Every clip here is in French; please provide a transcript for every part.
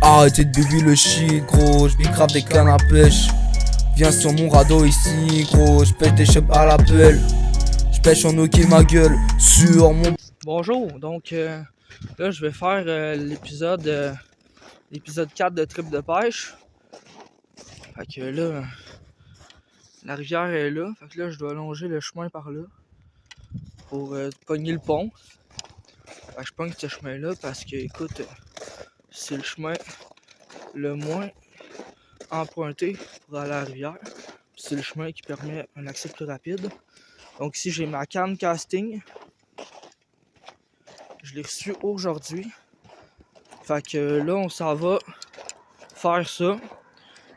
Arrêtez de bébé le shit gros, j'bicrave des cannes à pêche. Viens sur mon radeau ici gros, j'pêche des chefs à la pelle. J'pêche en ok ma gueule sur mon... Bonjour, donc là je vais faire l'épisode 4 de Trip de pêche. Fait que là, la rivière est là, fait que là je dois longer le chemin par là pour pogner le pont. Fait que je pogne ce chemin là parce que écoute, c'est le chemin le moins emprunté pour aller à la rivière. C'est le chemin qui permet un accès plus rapide. Donc ici j'ai ma canne casting. Je l'ai reçue aujourd'hui. Fait que là on s'en va faire ça.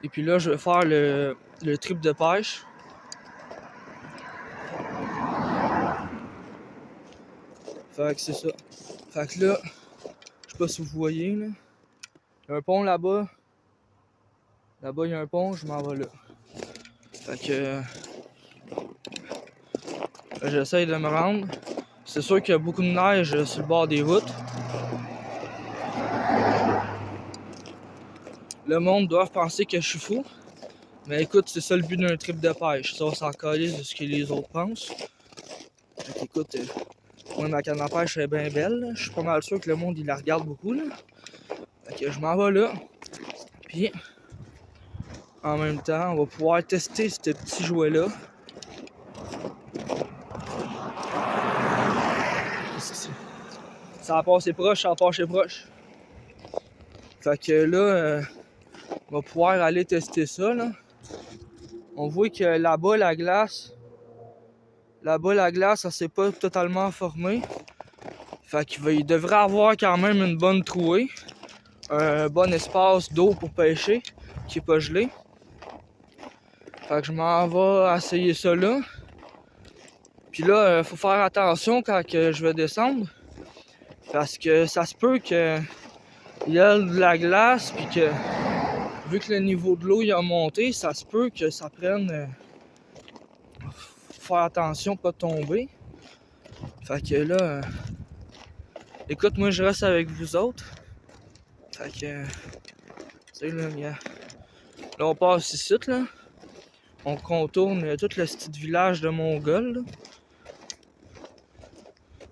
Et puis là je vais faire le trip de pêche. Fait que c'est ça. Fait que là, je sais pas si vous voyez là. Il y a un pont là-bas. Là-bas il y a un pont, je m'en vais là. Fait que j'essaye de me rendre. C'est sûr qu'il y a beaucoup de neige sur le bord des routes. Le monde doit penser que je suis fou. Mais écoute, c'est ça le but d'un trip de pêche. Ça, on s'en calisse de ce que les autres pensent. Fait qu'écoute, moi ma canne à pêche est bien belle. Là. Je suis pas mal sûr que le monde il la regarde beaucoup. Là. Fait que je m'en vais là. Puis en même temps, on va pouvoir tester ce petit jouet-là. Ça a passé proche, ça a passé proche. Fait que là, on va pouvoir aller tester ça. Là. On voit que là-bas, la glace, ça s'est pas totalement formé. Fait qu'il devrait avoir quand même une bonne trouée. Un bon espace d'eau pour pêcher, qui est pas gelé. Fait que je m'en vais essayer ça là. Puis là, faut faire attention quand je vais descendre. Parce que ça se peut qu'il y ait de la glace, puis que vu que le niveau de l'eau il a monté, ça se peut que ça prenne... faire attention, pas tomber. Fait que là... écoute, moi je reste avec vous autres. Fait que... tu sais là, là on passe ici, là. On contourne tout le petit village de Mongol, là.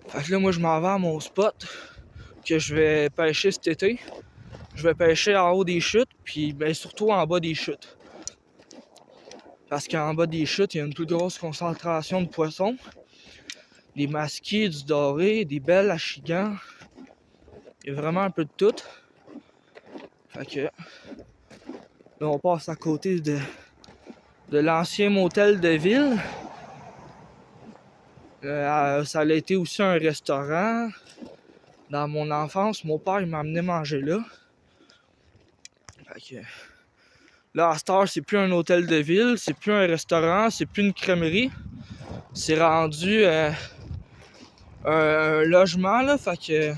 Fait que là, moi je m'en vais à mon spot que je vais pêcher cet été. Je vais pêcher en haut des chutes, puis ben, surtout en bas des chutes. Parce qu'en bas des chutes, il y a une plus grosse concentration de poissons. Des masquis, du doré, des belles achigans. Il y a vraiment un peu de tout. Fait que là, on passe à côté de l'ancien motel de ville. Ça a été aussi un restaurant. Dans mon enfance, mon père il m'a amené manger là. Fait que là, à cette heure, c'est plus un hôtel de ville, c'est plus un restaurant, c'est plus une crèmerie. C'est rendu un logement, là. Fait que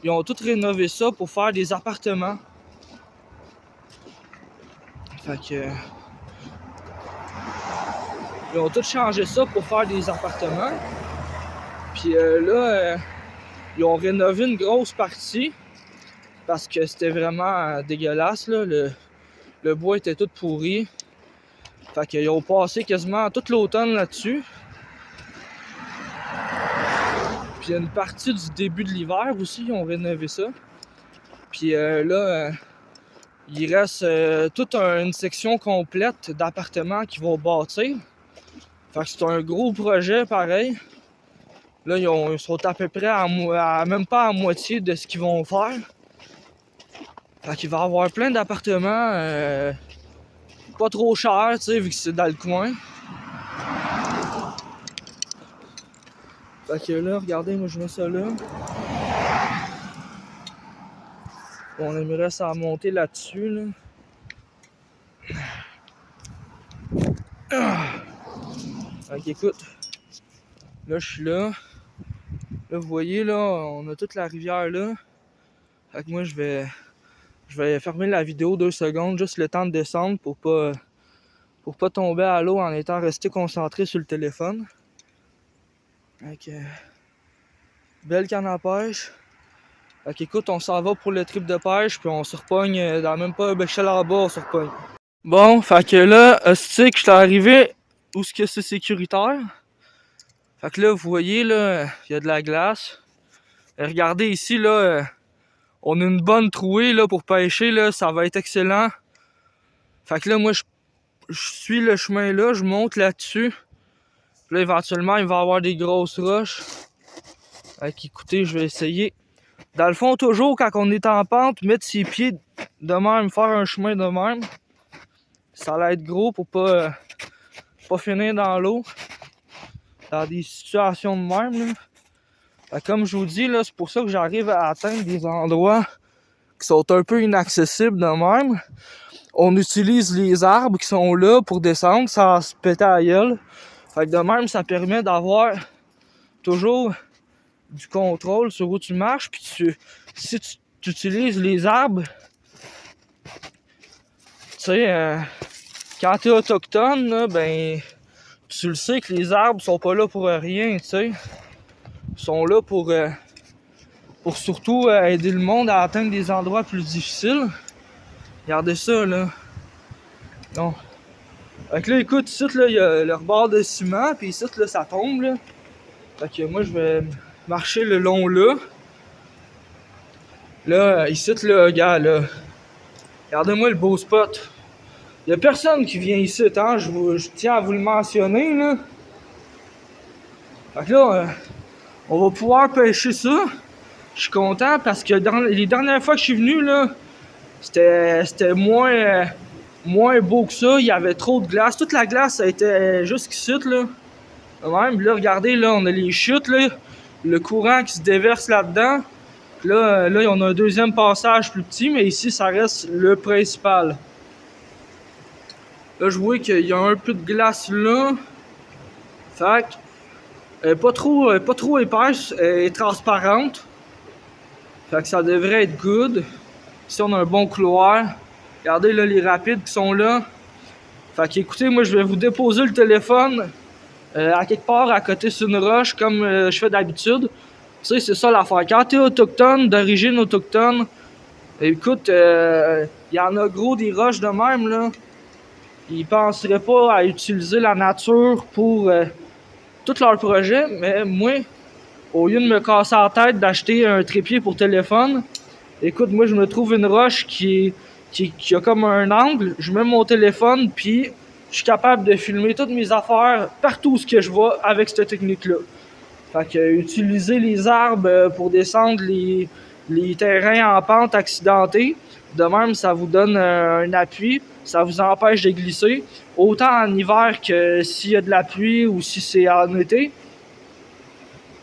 ils ont tout rénové ça pour faire des appartements. Fait que ils ont tout changé ça pour faire des appartements. Puis là, ils ont rénové une grosse partie parce que c'était vraiment dégueulasse, là. Le bois était tout pourri. Fait qu'ils ont passé quasiment tout l'automne là-dessus. Puis il y a une partie du début de l'hiver aussi, ils ont rénové ça. Puis là, il reste toute une section complète d'appartements qu'ils vont bâtir. Fait que c'est un gros projet pareil. Là, ils sont à peu près à même pas à moitié de ce qu'ils vont faire. Fait qu'il va y avoir plein d'appartements pas trop chers, tu sais, vu que c'est dans le coin. Fait que là, regardez, moi je mets ça là. On aimerait ça monter là-dessus, là. Fait qu'écoute, là je suis là. Là, vous voyez, là, on a toute la rivière là. Fait que moi, je vais fermer la vidéo 2 secondes, juste le temps de descendre pour pas tomber à l'eau en étant resté concentré sur le téléphone. Fait que, belle canne à pêche. Fait qu'écoute, on s'en va pour le trip de pêche, puis on se repogne dans même pas un béchel en bas, on se repogne. Bon, fait que là, c'est que j'étais arrivé où ce que c'est sécuritaire. Fait que là, vous voyez, là, il y a de la glace. Et regardez ici, là, on a une bonne trouée, là, pour pêcher, là, ça va être excellent. Fait que là, moi, je suis le chemin là, je monte là-dessus. Puis là, éventuellement, il va y avoir des grosses roches. Fait qu'écoutez, je vais essayer. Dans le fond, toujours, quand on est en pente, mettre ses pieds de même, faire un chemin de même. Ça va être gros pour pas finir dans l'eau. Dans des situations de même, là. Fait que comme je vous dis, là, c'est pour ça que j'arrive à atteindre des endroits qui sont un peu inaccessibles de même. On utilise les arbres qui sont là pour descendre sans se péter à la gueule. Fait que de même, ça permet d'avoir toujours du contrôle sur où tu marches. Puis si tu utilises les arbres, tu sais, quand t'es autochtone, là, ben, tu le sais que les arbres sont pas là pour rien, tu sais. Ils sont là pour surtout aider le monde à atteindre des endroits plus difficiles. Regardez ça, là. Non. Fait que là, écoute, ici, là, il y a le rebord de ciment, puis ici, là, ça tombe, là. Fait que moi, je vais marcher le long là. Là, ici, là, regarde, là. Regardez-moi le beau spot. Il y a personne qui vient ici, hein. Je tiens à vous le mentionner, là. Fait que là, on va pouvoir pêcher ça. Je suis content parce que dans les dernières fois que je suis venu, là, c'était moins beau que ça. Il y avait trop de glace. Toute la glace, ça était jusqu'ici, là. Même, là, regardez, là, on a les chutes, là. Le courant qui se déverse là-dedans. Là, on a un deuxième passage plus petit, mais ici, ça reste le principal. Là, je vois qu'il y a un peu de glace là. Fait que, pas trop épaisse, elle est transparente. Fait que ça devrait être good. Ici, on a un bon couloir. Regardez là les rapides qui sont là. Fait que écoutez, moi je vais vous déposer le téléphone à quelque part à côté sur une roche comme je fais d'habitude. Tu sais, c'est ça l'affaire. Quand t'es autochtone, d'origine autochtone, écoute, il y en a gros des roches de même là. Ils penseraient pas à utiliser la nature pour tout leur projet, mais moi, au lieu de me casser la tête d'acheter un trépied pour téléphone, écoute, moi je me trouve une roche qui a comme un angle, je mets mon téléphone, puis je suis capable de filmer toutes mes affaires partout où je vais avec cette technique-là. Fait que utiliser les arbres pour descendre les terrains en pente accidentés, de même ça vous donne un appui, ça vous empêche de glisser, autant en hiver que s'il y a de la pluie ou si c'est en été.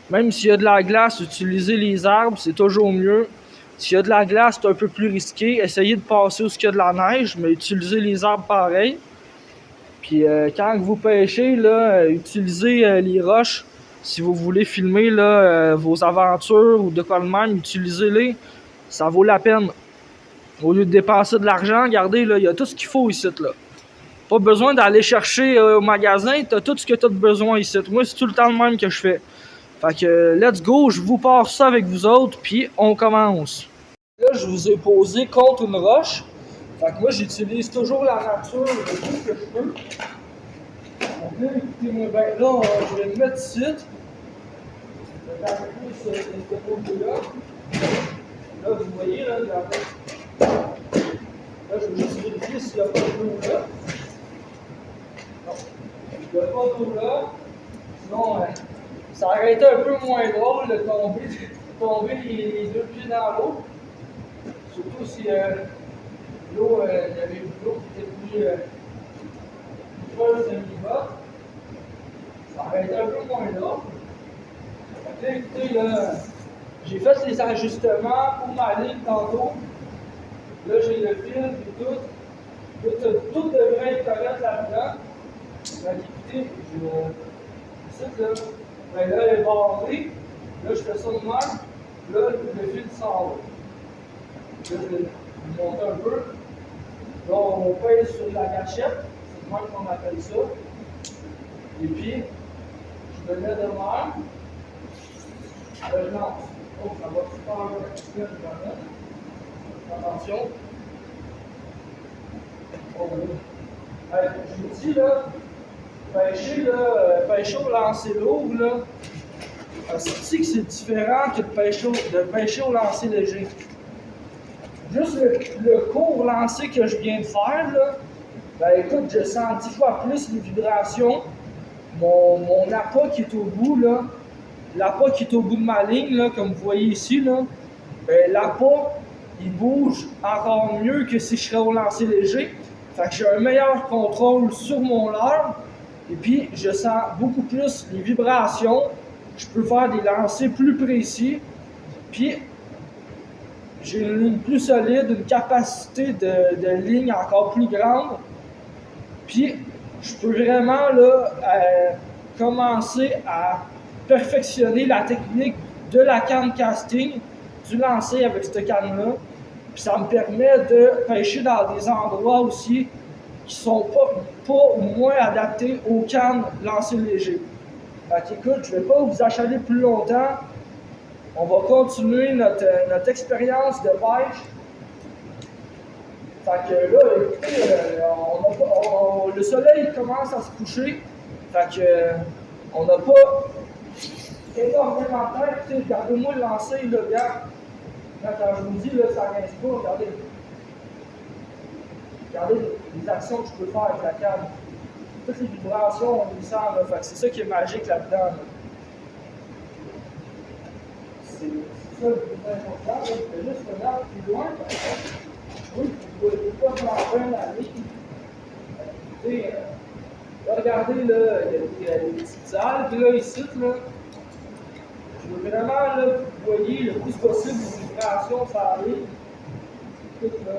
Même s'il y a de la glace, utiliser les arbres, c'est toujours mieux. S'il y a de la glace, c'est un peu plus risqué. Essayez de passer où il y a de la neige, mais utilisez les arbres pareil. Puis quand vous pêchez, là, utilisez les roches. Si vous voulez filmer là, vos aventures ou de quoi de même, utilisez-les. Ça vaut la peine. Au lieu de dépenser de l'argent, regardez, là, il y a tout ce qu'il faut ici. Là. Pas besoin d'aller chercher au magasin, t'as tout ce que t'as de besoin ici. Moi, c'est tout le temps le même que je fais. Fait que, let's go, je vous pars ça avec vous autres, puis on commence. Là, je vous ai posé contre une roche. Fait que moi, j'utilise toujours la nature le plus que je peux. Donc là, écoutez-moi bien, là, je vais le mettre ici. Je vais faire un peu ce côté-là. Là, vous voyez, là, regardez. Là, je vais juste vérifier s'il n'y a pas d'eau là. Non, il n'y a pas d'eau là. Sinon, ça aurait été un peu moins drôle de tomber les deux pieds dans l'eau. Surtout si l'eau, il y avait une eau qui était plus creuse de mi-bas. Ça aurait été un peu moins drôle. Là, écoutez, là, j'ai fait les ajustements pour ma ligne tantôt. Là, j'ai le fil et tout. Tout devrait être correct là-dedans. Écoutez, ici, là, ben là, elle est barrée. Là, je fais ça de même. Là, le fil sort. Là, je vais monter un peu. Là, on pèse sur la gâchette. C'est de même qu'on appelle ça. Et puis, je me mets de même. Là, je lance. Oh, ça va super bien. Attention. Oh, oui. Hey, je vous dis là, pêcher au lancer lourd, là, c'est que c'est différent que de pêcher au lancer léger. Juste le court lancer que je viens de faire, là, ben écoute, je sens 10 fois plus les vibrations. Mon appât qui est au bout, là, l'appât qui est au bout de ma ligne, là, comme vous voyez ici, là, ben, l'appât, il bouge encore mieux que si je serais au lancer léger. Fait que j'ai un meilleur contrôle sur mon leurre. Et puis, je sens beaucoup plus les vibrations. Je peux faire des lancers plus précis. Puis, j'ai une ligne plus solide, une capacité de ligne encore plus grande. Puis, je peux vraiment là, commencer à perfectionner la technique de la canne casting, du lancer avec cette canne-là. Puis ça me permet de pêcher dans des endroits aussi qui sont pas moins adaptés aux cannes lancer léger. Fait qu'écoute, je ne vais pas vous achaler plus longtemps. On va continuer notre expérience de pêche. Fait que là, écoutez, le soleil commence à se coucher. Fait que on n'a pas énormément de temps. Écoutez, regardez-moi le lancer, là, regarde. Quand je vous dis, là, ça rince pas, regardez. Regardez les actions que je peux faire avec la canne. Toutes les vibrations, on les sent, là. Fait que c'est ça qui est magique là-dedans. Là. C'est ça le plus important. Là. Je vais juste regarder plus loin. Oui, vous ne pouvez pas faire la ligne. Écoutez, là, regardez, là, il y a des petites algues, là, ici, là. Je veux vraiment, là, vous voyez le plus possible les vibrations, ça arrive. Écoute, là.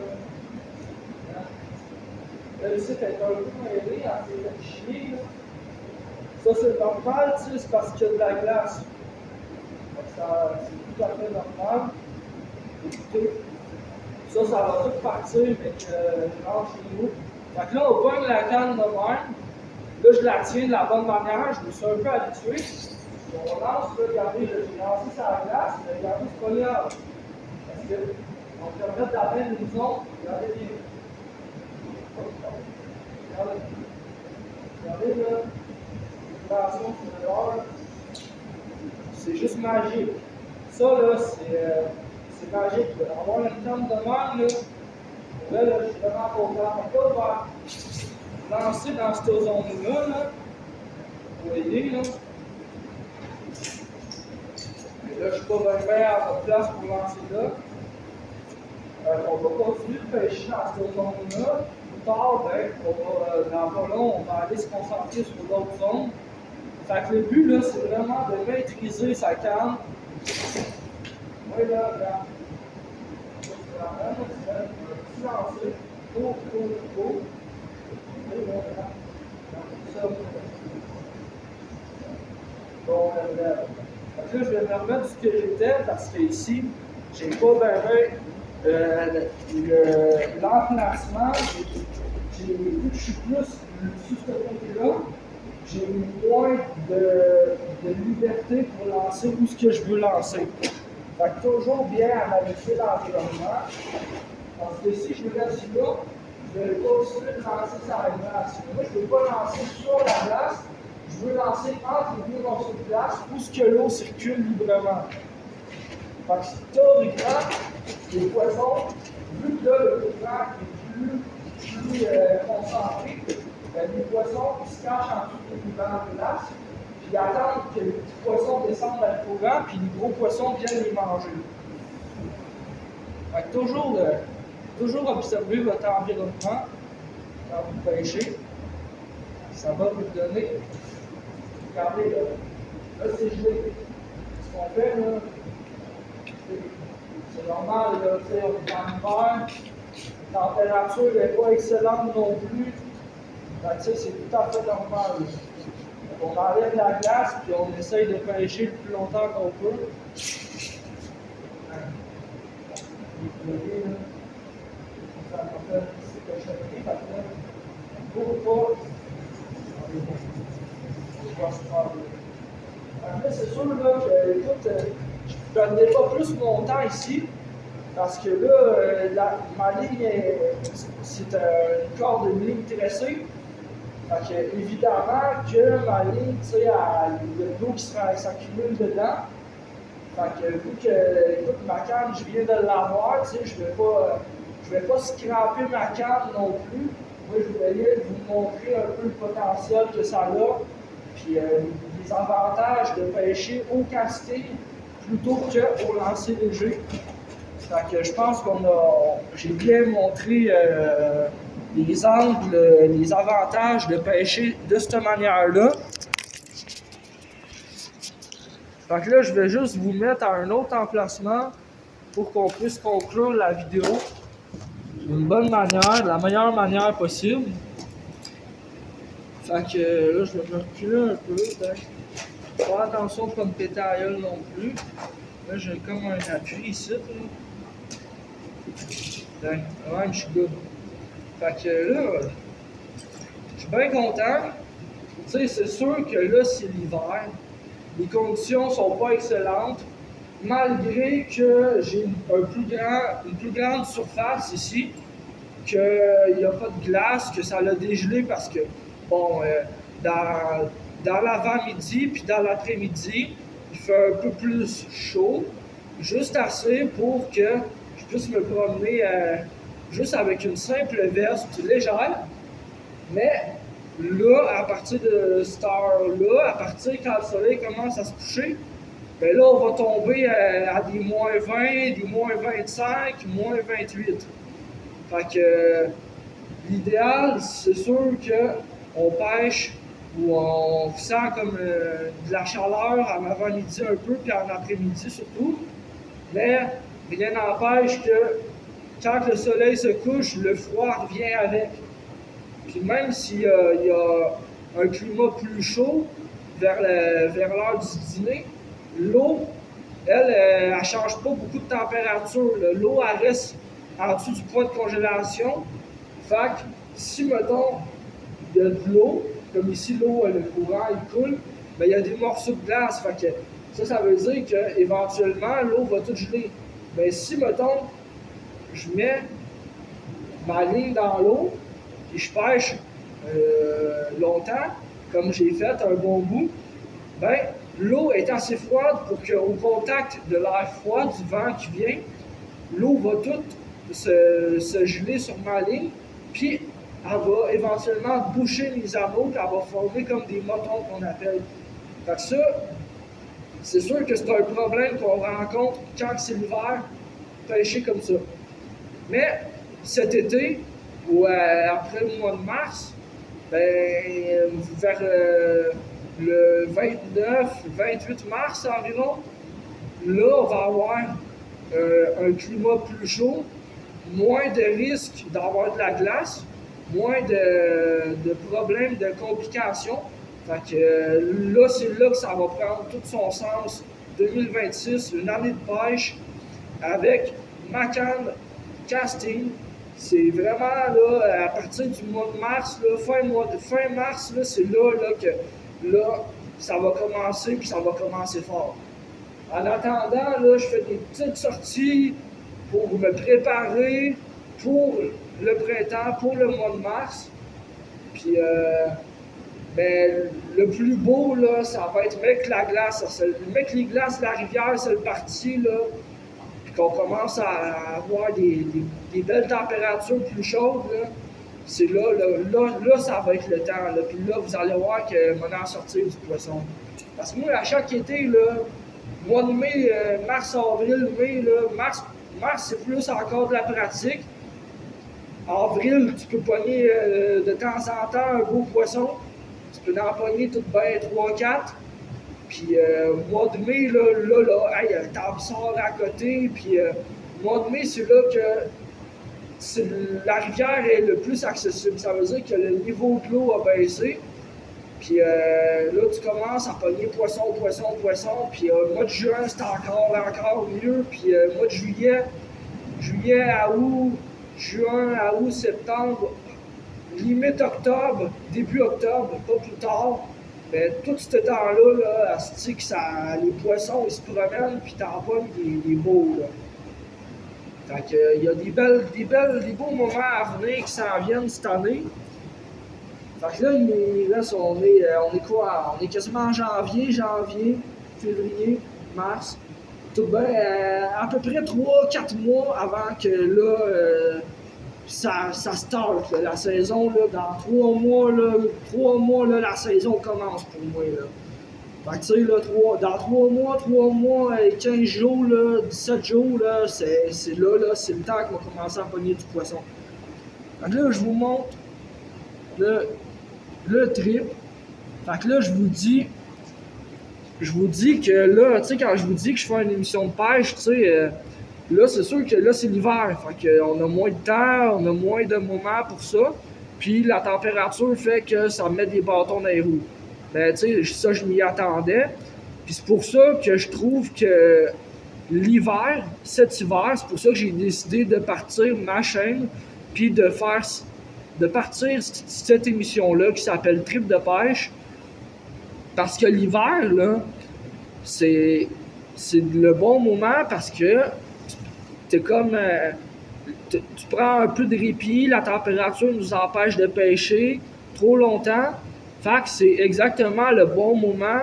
Là, ici, elle est un peu mêlée, elle s'est chier, là. Ça, c'est normal, tu sais, c'est parce qu'il y a de la glace. C'est tout à fait normal. Écoutez, ça va tout partir, mais que je rentre chez nous. Fait que là, on pogne la canne de même. Là, je la tiens de la bonne manière, je me suis un peu habitué. On lance, là, regardez, j'ai lancé sur la glace, mais regardez, c'est pas grave. Parce que, on permet d'atteindre une zone, regardez bien. Regardez. Regardez, là, vibration sur le leurre. C'est juste magique. Ça, là, c'est magique. Avoir une canne de même, là, je suis vraiment content. On va lancer dans cette zone-là, là. Vous voyez, là. Là, je ne suis pas vraiment à votre place pour lancer là. On va continuer de pêcher dans cette zone-là. Plus tard, ben, dans pas long, on va aller se concentrer sur d'autres zones. Fait que le but, là, c'est vraiment de maîtriser sa canne. Oui, là, regarde. C'est un petit lancer. Go. Et là, regarde. Ça. Bon, regarde. Là, je vais me remettre ce que j'étais parce que ici, j'ai pas l'emplacement. Vu que je suis plus sur ce côté-là, j'ai moins de liberté pour lancer où ce que je veux lancer. Fait que toujours bien analyser l'environnement. Parce que si je me laisse là, je vais continuer de lancer sur la glace. Moi, je ne veux pas lancer sur la glace. Je veux lancer entre les deux morceaux de glace où ce que l'eau circule librement. Fait que théoriquement, les poissons, vu que là, le courant est plus concentré, les poissons ils se cachent en dessous des courants de glace, puis ils attendent que les petits poissons descendent dans le courant, puis les gros poissons viennent les manger. Fait que toujours observer votre environnement quand vous pêchez. Ça va vous donner. Regardez là, c'est gelé. Ce qu'on fait là, c'est normal, là, on est en hiver, la température n'est pas excellente non plus. C'est tout à fait normal. Donc, on enlève la glace puis on essaye de pêcher le plus longtemps qu'on peut. Ça va faire ici que je fais pas. Après, c'est sûr là, que écoute, perdrai pas plus mon temps ici, parce que là, ma ligne, c'est un corps de ligne tressée. Fait que, évidemment que ma ligne, tu sais, il y a de l'eau qui s'accumule dedans. Fait que, vu que, écoute, ma canne, je viens de l'avoir, tu sais, je vais pas scraper ma canne non plus. Moi, je voulais vous montrer un peu le potentiel que ça a, puis les avantages de pêcher au casting plutôt qu'au lancer léger. Fait que je pense j'ai bien montré les angles, les avantages de pêcher de cette manière-là. Fait que là, je vais juste vous mettre à un autre emplacement pour qu'on puisse conclure la vidéo d'une bonne manière, de la meilleure manière possible. Fait que là, je vais me reculer un peu. Faire attention de ne pas me péter à gueule non plus. Là, j'ai comme un appui ici. Ouais, je suis good. Fait que là, je suis bien content. Tu sais, c'est sûr que là, c'est l'hiver. Les conditions sont pas excellentes. Malgré que j'ai une plus grande surface ici, qu'il n'y a pas de glace, que ça l'a dégelé parce que, bon, dans l'avant-midi puis dans l'après-midi, il fait un peu plus chaud, juste assez pour que je puisse me promener juste avec une simple veste légère. Mais là, à partir de cette heure-là, à partir quand le soleil commence à se coucher, ben là, on va tomber à des moins 20, des moins 25, moins 28. Fait que l'idéal, c'est sûr qu'on pêche ou on sent comme de la chaleur en avant-midi un peu, puis en après-midi surtout. Mais rien n'empêche que quand le soleil se couche, le froid revient avec. Puis même s'il y a un climat plus chaud vers l'heure du dîner, l'eau, elle ne change pas beaucoup de température. L'eau, elle reste en dessous du point de congélation. Fait que si, mettons, il y a de l'eau, comme ici, l'eau, le courant, il coule, bien, il y a des morceaux de glace. Fait que ça veut dire qu'éventuellement, l'eau va tout geler. Mais si, mettons, je mets ma ligne dans l'eau, et je pêche longtemps, comme j'ai fait un bon bout, ben, l'eau est assez froide pour qu'au contact de l'air froid, du vent qui vient, l'eau va toute se geler sur ma ligne, puis elle va éventuellement boucher les anneaux, puis elle va former comme des motons qu'on appelle. Fait que ça, c'est sûr que c'est un problème qu'on rencontre quand c'est l'hiver, pêcher comme ça. Mais cet été, ou après le mois de mars, ben, vers le 29-28 mars environ, là, on va avoir un climat plus chaud, moins de risques d'avoir de la glace, moins de problèmes, de complications. Fait que là, c'est là que ça va prendre tout son sens. 2026, une année de pêche avec ma canne casting. C'est vraiment là, à partir du mois de mars, là, fin mars, là, c'est là que là, ça va commencer, puis ça va commencer fort. En attendant, là, je fais des petites sorties pour me préparer pour le printemps, pour le mois de mars. Puis, ben, le plus beau, là, ça va être mettre la glace. Mettre les glaces de la rivière, c'est le parti, là. Puis qu'on commence à avoir des belles températures plus chaudes, là. C'est là, ça va être le temps. Là. Puis là, vous allez voir que on va en sortir du poisson. Parce que moi, à chaque été, là, mois de mai, mars, avril, mai, là, mars, c'est plus encore de la pratique. Avril, tu peux pogner de temps en temps un beau poisson. Tu peux en pogner tout bien 3-4. Puis mois de mai, là, hey, le table sort à côté. Puis mois de mai, c'est là que la rivière est le plus accessible. Ça veut dire que le niveau de l'eau a baissé. Puis là, tu commences à pogner poisson. Puis mois de juin, c'est encore mieux. Puis mois de juillet à août, juin à août, septembre, limite octobre, début octobre, pas plus tard. Mais tout ce temps-là, là, asti que les poissons ils se promènent puis t'en pognes des beaux. Là. Fait que il y a des beaux moments à venir qui s'en viennent cette année. Fait que là, on est quoi? On est quasiment en janvier, février, mars. Tout bien, à peu près 3-4 mois avant que là, ça start, là, la saison. Là, dans 3 mois, là, la saison commence pour moi. Là. Fait que tu sais, là, dans 3 mois et 15 jours, là, 17 jours, là, c'est là, c'est le temps qu'on va commencer à pogner du poisson. Fait que là, je vous montre le trip. Fait que là, je vous dis que là, tu sais, quand je vous dis que je fais une émission de pêche, tu sais, là, c'est sûr que là, c'est l'hiver. Fait qu'on a moins de temps, on a moins de moments pour ça. Puis la température fait que ça me met des bâtons dans les roues. Ben, tu sais, ça, je m'y attendais. Puis c'est pour ça que je trouve que cet hiver, c'est pour ça que j'ai décidé de partir ma chaîne, puis de partir cette émission-là qui s'appelle Trip de pêche. Parce que l'hiver, là, c'est le bon moment parce que t'es comme. Tu prends un peu de répit, la température nous empêche de pêcher trop longtemps. Fait que c'est exactement le bon moment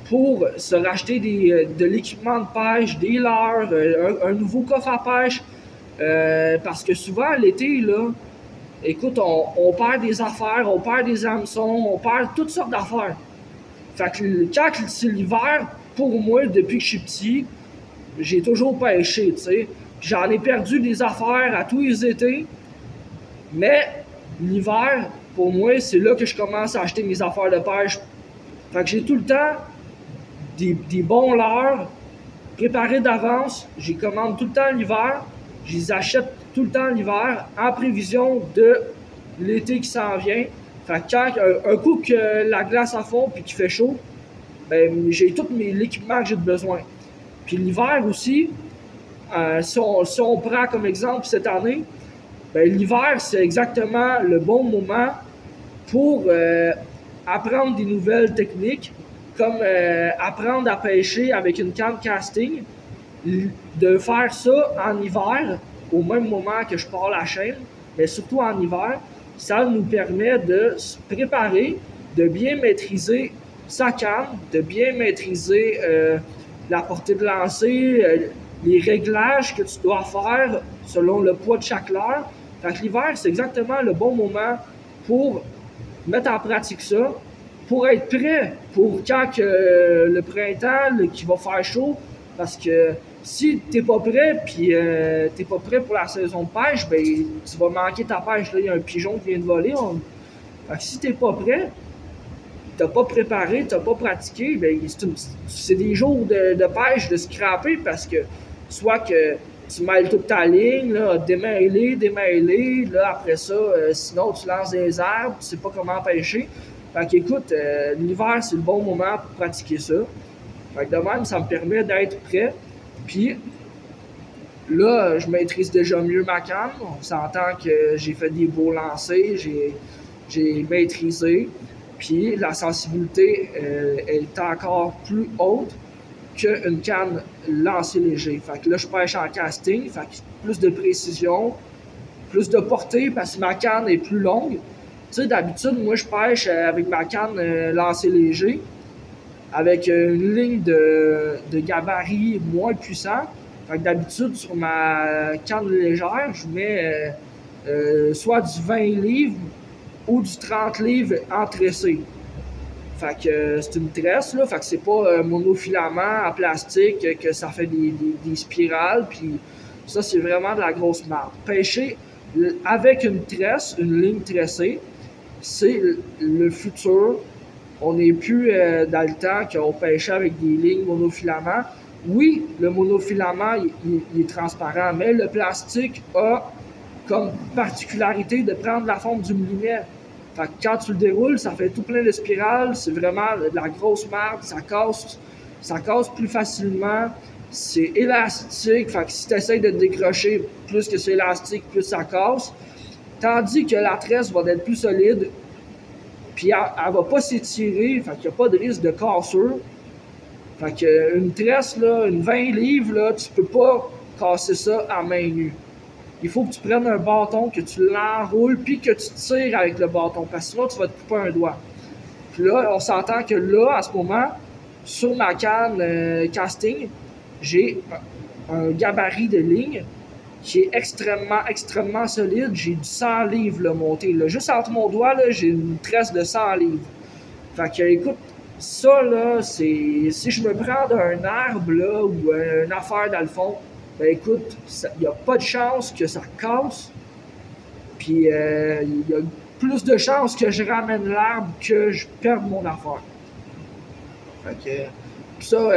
pour se racheter de l'équipement de pêche, des leurres, un nouveau coffre à pêche. Parce que souvent, l'été, là, écoute, on perd des affaires, on perd des hameçons, on perd toutes sortes d'affaires. Fait que quand c'est l'hiver, pour moi, depuis que je suis petit, j'ai toujours pêché, tu sais. J'en ai perdu des affaires à tous les étés, mais l'hiver, pour moi, c'est là que je commence à acheter mes affaires de pêche. Fait que j'ai tout le temps des bons leurres préparés d'avance. J'y commande tout le temps l'hiver. Je les achète tout le temps l'hiver en prévision de l'été qui s'en vient. Fait que quand un coup que la glace à fond puis qu'il fait chaud, ben j'ai tout l'équipement que j'ai besoin. Puis l'hiver aussi, si on prend comme exemple cette année, ben l'hiver, c'est exactement le bon moment pour apprendre des nouvelles techniques, comme apprendre à pêcher avec une canne casting, de faire ça en hiver, au même moment que je pars la chaîne, mais surtout en hiver, ça nous permet de se préparer, de bien maîtriser sa canne, de bien maîtriser la portée de lancer, les réglages que tu dois faire selon le poids de chaque leurre. Fait que l'hiver, c'est exactement le bon moment pour mettre en pratique ça, pour être prêt pour quand le printemps, qu'il va faire chaud, parce que si t'es pas prêt, puis t'es pas prêt pour la saison de pêche, ben tu vas manquer ta pêche. Là, il y a un pigeon qui vient de voler. Fait que si t'es pas prêt, t'as pas préparé, t'as pas pratiqué, ben c'est des jours de pêche, de scraper, parce que soit que tu mêles toute ta ligne, là, démêler, là, après ça, sinon tu lances des arbres, tu sais pas comment pêcher. Fait qu'écoute, l'hiver, c'est le bon moment pour pratiquer ça. Fait que de même, ça me permet d'être prêt. Puis là, je maîtrise déjà mieux ma canne. On s'entend que j'ai fait des beaux lancers, j'ai maîtrisé. Puis la sensibilité est encore plus haute qu'une canne lancée léger. Fait que là, je pêche en casting, fait que plus de précision, plus de portée parce que ma canne est plus longue. Tu sais, d'habitude, moi, je pêche avec ma canne lancée léger, avec une ligne de gabarit moins puissant. Fait que d'habitude, sur ma canne légère, je mets soit du 20 livres ou du 30 livres en tressé. Fait que c'est une tresse, là. Fait que c'est pas un monofilament en plastique que ça fait des spirales. Puis ça, c'est vraiment de la grosse marde. Pêcher avec une tresse, une ligne tressée, c'est le futur. On n'est plus dans le temps qu'on pêchait avec des lignes monofilaments. Oui, le monofilament, il est transparent, mais le plastique a comme particularité de prendre la forme du millimètre. Fait que quand tu le déroules, ça fait tout plein de spirales, c'est vraiment de la grosse merde, ça casse plus facilement, c'est élastique, fait que si tu essaies de te décrocher, plus que c'est élastique, plus ça casse. Tandis que la tresse va être plus solide, Puis elle va pas s'étirer, fait qu'il n'y a pas de risque de cassure. Fait qu'une tresse, là, une 20 livres, là, tu peux pas casser ça à main nue. Il faut que tu prennes un bâton, que tu l'enroules, puis que tu tires avec le bâton, parce que sinon tu vas te couper un doigt. Puis là, on s'entend que là, à ce moment, sur ma canne casting, j'ai un gabarit de ligne qui est extrêmement solide. J'ai du 100 livres là, monté. Là. Juste entre mon doigt, là, j'ai une tresse de 100 livres. Fait que, écoute, ça, là, c'est. Si je me prends d'un arbre, là, ou une affaire dans le fond, ben écoute, il n'y a pas de chance que ça casse. Puis, il y a plus de chances que je ramène l'arbre que je perde mon affaire. Fait que. Ça,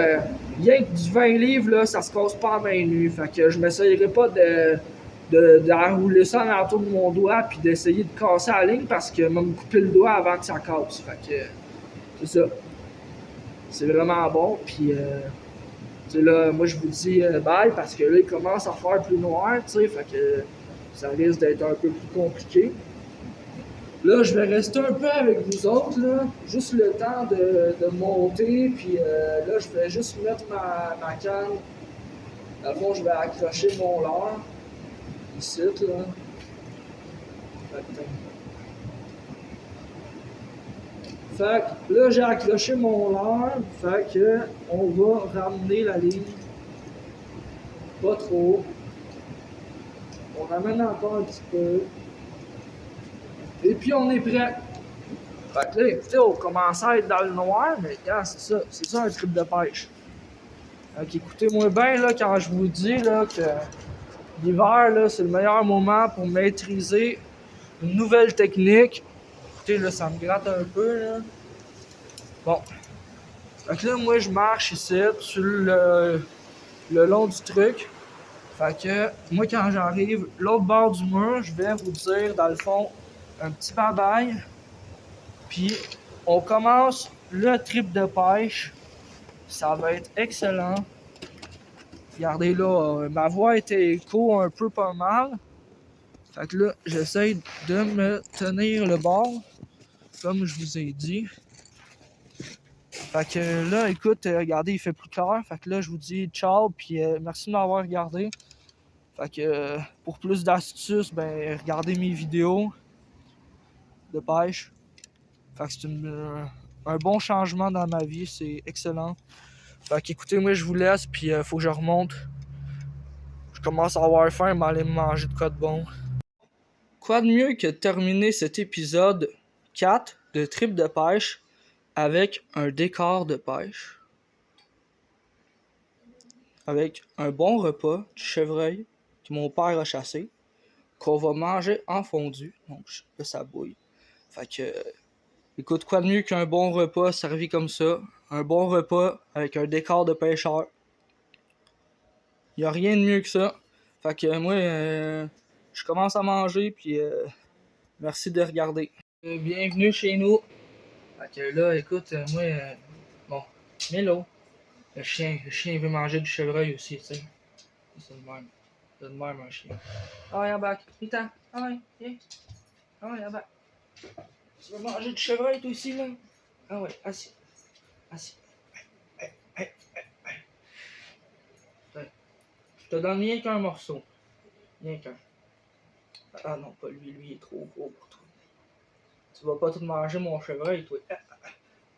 rien que du 20 livres, là, ça se casse pas à main nue. Fait que je m'essayerai pas d'enrouler ça l'entour de mon doigt puis d'essayer de casser la ligne parce que m'a me couper le doigt avant que ça casse. Fait que c'est ça. C'est vraiment bon. Puis là, moi je vous dis bye parce que là, il commence à faire plus noir, tu sais. Fait que ça risque d'être un peu plus compliqué. Là, je vais rester un peu avec vous autres, là, juste le temps de monter, puis là, je vais juste mettre ma canne. Dans le fond, je vais accrocher mon leurre, ici, là. Fait que là, j'ai accroché mon leurre, fait que on va ramener la ligne. Pas trop. On ramène encore un petit peu. Et puis, on est prêt. Fait que là, écoutez, on commence à être dans le noir, mais regarde, c'est ça un trip de pêche. Donc, écoutez-moi bien là, quand je vous dis là, que l'hiver, là, c'est le meilleur moment pour maîtriser une nouvelle technique. Écoutez, là, ça me gratte un peu. Là. Bon. Fait que là, moi, je marche ici, sur le long du truc. Fait que, moi, quand j'arrive l'autre bord du mur, je vais vous dire, dans le fond, un petit bye-bye. Puis, on commence le trip de pêche. Ça va être excellent. Regardez là, ma voix était écho un peu pas mal. Fait que là, j'essaie de me tenir le bord, comme je vous ai dit. Fait que là, écoute, regardez, il fait plus clair. Fait que là, je vous dis ciao, puis merci de m'avoir regardé. Fait que pour plus d'astuces, ben regardez mes vidéos de pêche. Fait que c'est un bon changement dans ma vie, c'est excellent. Fait que écoutez, moi je vous laisse, puis faut que je remonte. Je commence à avoir faim, mais aller me manger de quoi de bon. Quoi de mieux que de terminer cet épisode 4 de Trip de pêche avec un décor de pêche. Avec un bon repas du chevreuil que mon père a chassé, qu'on va manger en fondu. Donc là, ça bouille. Fait que, écoute, quoi de mieux qu'un bon repas servi comme ça? Un bon repas avec un décor de pêcheur. Y a rien de mieux que ça. Fait que moi, je commence à manger, puis merci de regarder. Bienvenue chez nous. Fait que là, écoute, moi, bon, Milo, le chien veut manger du chevreuil aussi, tu sais. C'est le même. C'est le même, un chien. Ah ouais, back. Putain. Ah ouais, viens. Ah ouais, back. Tu veux manger du chevreuil, toi aussi, là? Ah ouais, assis. Assis. Hey. Je te donne rien qu'un morceau. Rien qu'un. Ah non, pas lui. Lui, il est trop gros pour toi. Tu vas pas tout manger, mon chevreuil, toi.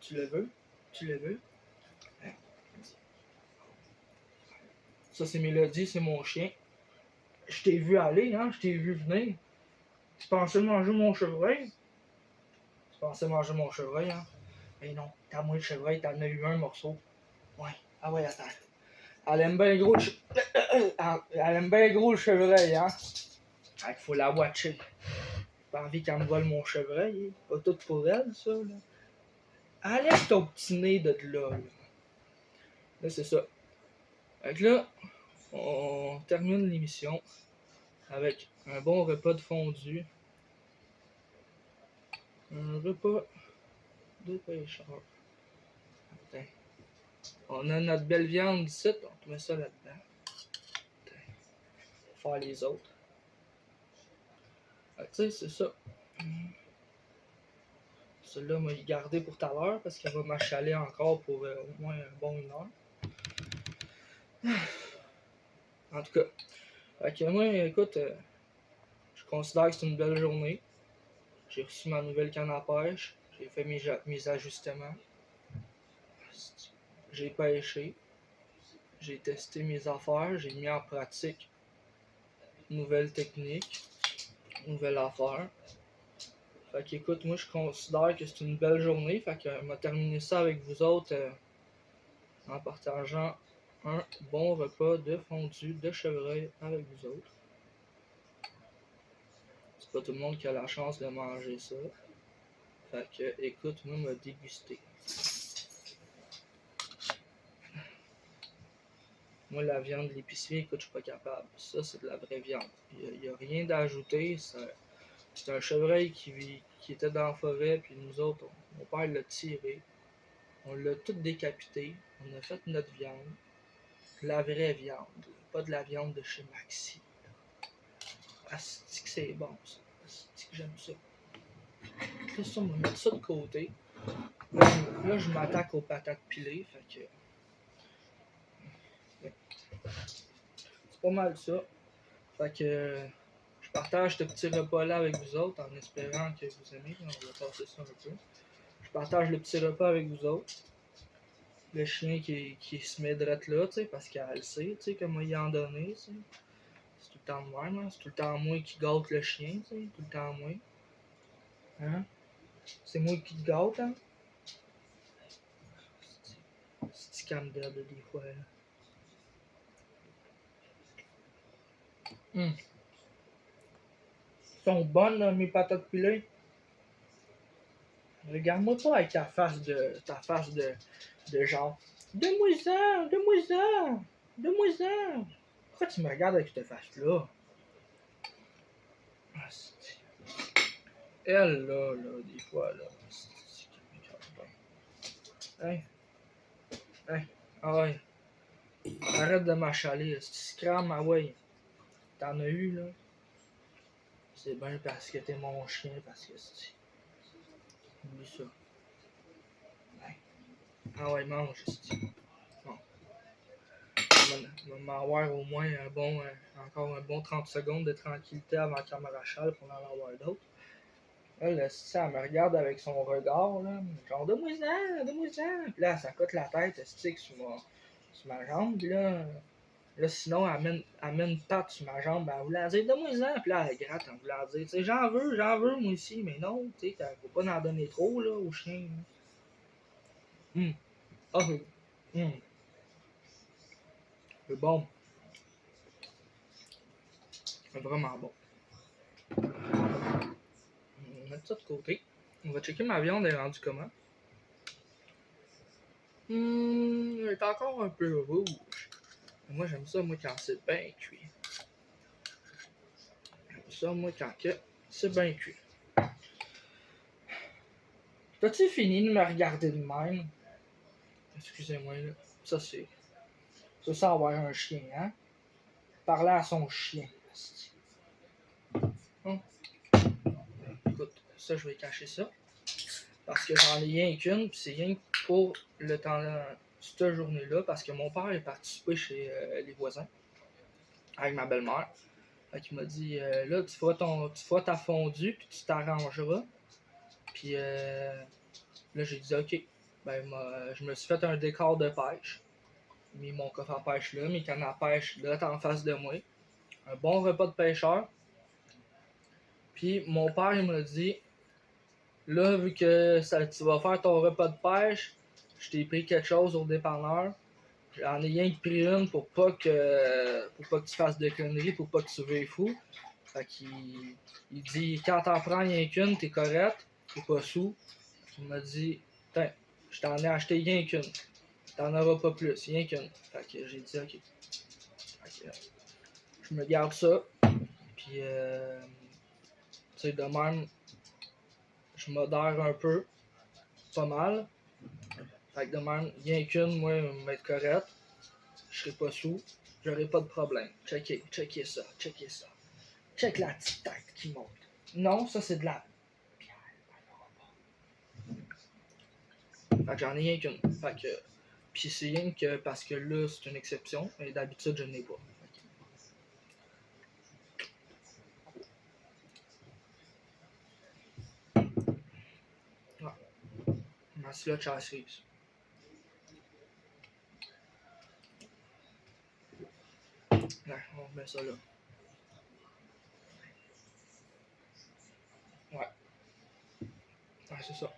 Tu le veux? Tu le veux? Ça, c'est Mélodie, c'est mon chien. Je t'ai vu aller, hein? Je t'ai vu venir. Tu pensais manger mon chevreuil? Tu pensais manger mon chevreuil, hein? Mais non, t'as moins le chevreuil, t'en as eu un morceau. Ouais. Ah ouais, attends. Elle aime bien gros Elle aime bien gros le chevreuil, hein? Il faut la watcher. Pas envie qu'elle me vole mon chevreuil. Pas tout pour elle, ça, là. Enlève ton petit nez de là, là. Là, c'est ça. Fait que là, on termine l'émission avec un bon repas de fondu. Un repas de pêcheur. Attends. On a notre belle viande ici, on met ça là-dedans. On va faire les autres. Tu sais, c'est ça. Celle-là, m'a gardé pour tout à l'heure parce qu'elle va m'achaler encore pour au moins un bon 1 heure. En tout cas, fait que moi, écoute, je considère que c'est une belle journée. J'ai reçu ma nouvelle canne à pêche. J'ai fait mes ajustements. J'ai pêché. J'ai testé mes affaires. J'ai mis en pratique nouvelles techniques, nouvelles affaires. Fait qu'écoute, moi je considère que c'est une belle journée. Fait que m'a terminé ça avec vous autres en partageant un bon repas de fondue de chevreuil avec vous autres. C'est pas tout le monde qui a la chance de manger ça. Fait que écoute, moi m'a dégusté. Moi la viande de l'épicerie, écoute, je suis pas capable. Ça c'est de la vraie viande. Il y a rien d'ajouté. C'est un chevreuil qui était dans la forêt, puis nous autres, mon père l'a tiré. On l'a tout décapité. On a fait notre viande. La vraie viande. Pas de la viande de chez Maxi. Asti que c'est bon ça. Asti que j'aime ça. Là, ça, on va mettre ça de côté. Là, je m'attaque aux patates pilées. Fait que. Ouais. C'est pas mal ça. Fait que. Je partage ce petit repas-là avec vous autres en espérant que vous aimez. On va passer ça un peu. Je partage le petit repas avec vous autres. Le chien qui se met drette là, tu sais, parce qu'elle sait, tu sais, comment il en donner, tu sais. C'est tout le temps de même, hein? C'est tout le temps moi qui gâte le chien, tu sais, tout le temps moi. Hein? C'est moi qui te gâte, hein? C'est calme de des fois, là. Ils sont bonnes, là, mes patates pilées. Regarde-moi pas avec ta face de genre. Donne-moi-en, donne-moi-en, donne-moi-en. Pourquoi tu me regardes avec cette face-là? Ah, elle, là, des fois, là. Hey, hey, ah ouais. Arrête de m'achaler, si tu crames, ah ouais. T'en as eu, là. C'est bien parce que t'es mon chien, parce que c'est. Oublie ça. Ouais. Ah ouais, mange, c'est. Bon. Je vais m'avoir au moins encore un bon 30 secondes de tranquillité avant qu'elle me rachale pour en avoir d'autres. Là, elle me regarde avec son regard, là. Genre, donne-moi-en, donne-moi-en. Puis là, ça cote la tête, elle stick sur ma jambe, puis là. Là, sinon, elle met une patte sur ma jambe, elle voulait dire, donne-moi-en. Puis là, elle gratte en voulant dire, tu sais, j'en veux, moi aussi, mais non, tu sais, faut pas en donner trop, là, au chien. Ah, c'est bon. C'est vraiment bon. On va mettre ça de côté. On va checker ma viande, elle est rendue comment. Elle est encore un peu rouge. Moi, j'aime ça, moi, quand c'est bien cuit. J'aime ça, moi, quand c'est bien cuit. T'as-tu fini de me regarder de même? Excusez-moi, là. Ça, c'est ça avoir un chien, hein? Parler à son chien. Écoute, ça, je vais cacher ça. Parce que j'en ai rien qu'une, puis c'est rien pour le temps, cette journée-là, parce que mon père est parti souper chez les voisins, avec ma belle-mère. Fait qu'il m'a dit, là, tu feras ta fondue, puis tu t'arrangeras. Puis là, j'ai dit, ok. Ben, je me suis fait un décor de pêche. J'ai mis mon coffre à pêche là, mes cannes à pêche là, en face de moi. Un bon repas de pêcheur. Puis mon père, il m'a dit, là, vu que tu vas faire ton repas de pêche, je t'ai pris quelque chose au dépanneur. J'en ai rien que pris une pour pas que tu fasses de conneries, pour pas que tu veuilles fou. Fait qu'il dit, quand t'en prends rien qu'une, t'es correct, t'es pas sous. Il m'a dit, tiens, je t'en ai acheté rien qu'une. T'en auras pas plus, rien qu'une. Fait que j'ai dit, ok. Fait que, je me garde ça. Puis, tu sais, de même, je modère un peu. Pas mal. Fait que de même, rien qu'une, moi, va être correct. Je serai pas sous. J'aurai pas de problème. Checkez ça. Check la petite tête qui monte. Non, ça c'est de la pierre. Fait que j'en ai rien qu'une. Fait que. Pis c'est rien que parce que là, c'est une exception, et d'habitude, je n'ai pas. Ouais. Merci là, chasseuse. Ouais, on remet ça là. Ouais. Ouais, c'est ça.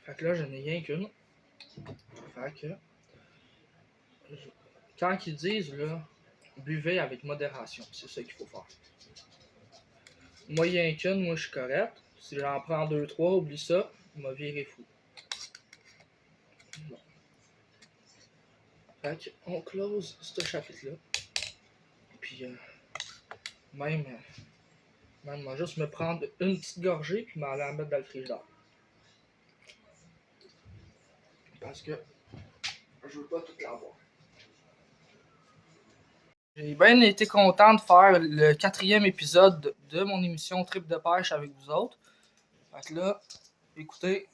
Fait que là, je n'ai rien qu'une. Fait que. Quand ils disent, là, buvez avec modération, c'est ça qu'il faut faire. Moi, rien qu'une, moi, je suis correct. Si j'en prends 2-3, oublie ça, il m'a viré fou. Bon. Fait que, on close ce chapitre-là. Puis, même, on va juste me prendre une petite gorgée, puis m'aller la mettre dans le frigidaire. Parce que je veux pas tout l'avoir. J'ai bien été content de faire le 4e épisode de mon émission Trip de pêche avec vous autres. Fait que là, écoutez,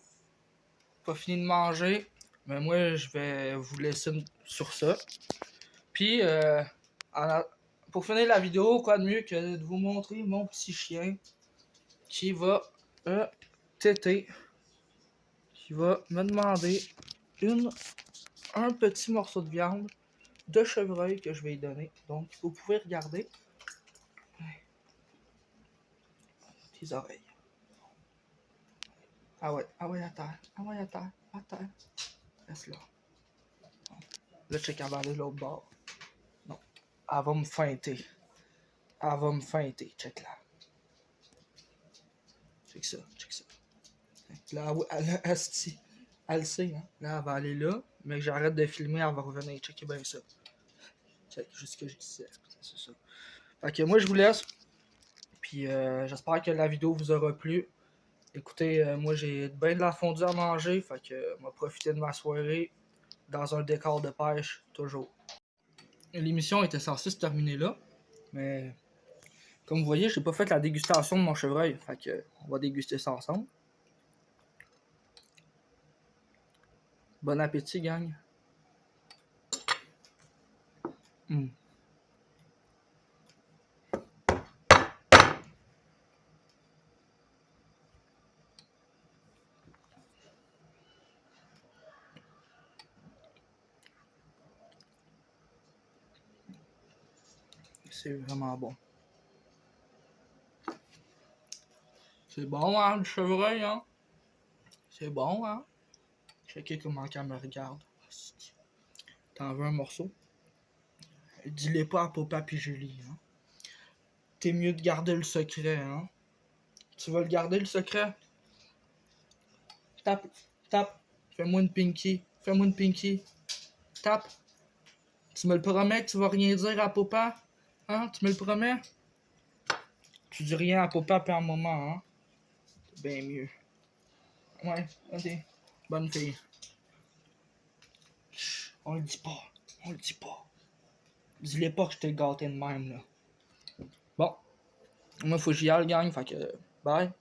pas fini de manger, mais moi je vais vous laisser sur ça. Puis, pour finir la vidéo, quoi de mieux que de vous montrer mon petit chien qui va téter, qui va me demander un petit morceau de viande de chevreuil que je vais lui donner. Donc, vous pouvez regarder tes oreilles. Ah ouais, à terre. Ah ouais, à terre. Reste là. Là, check, elle va aller de l'autre bord. Non. Elle va me feinter. Check là. Check ça. Là, elle sait, hein. Là, elle va aller là. Mais que j'arrête de filmer, elle va revenir. Checkez bien ça. Check, juste ce que je disais. C'est ça. Fait que moi, je vous laisse. Puis, j'espère que la vidéo vous aura plu. Écoutez, moi, j'ai bien de la fondue à manger. Fait que, on va profiter de ma soirée dans un décor de pêche, toujours. L'émission était censée se terminer là. Mais, comme vous voyez, j'ai pas fait la dégustation de mon chevreuil. Fait que, on va déguster ça ensemble. Bon appétit, gang. C'est vraiment bon. C'est bon, hein, le chevreuil, hein? C'est bon, hein? Checkez comment elle me regarde. T'en veux un morceau? Dis-les pas à Papa et Julie, hein? T'es mieux de garder le secret, hein? Tu vas le garder, le secret? Tape. Fais-moi une pinky. Tape. Tu me le promets que tu vas rien dire à Papa? Hein? Tu me le promets? Tu dis rien à Papa pour un moment, hein? C'est bien mieux. Ouais, ok. Bonne fille. Chut, on le dit pas. Dis-les pas que je t'ai gâté de même, là. Bon. Moi, faut que j'y aille, gang. Fait que, bye.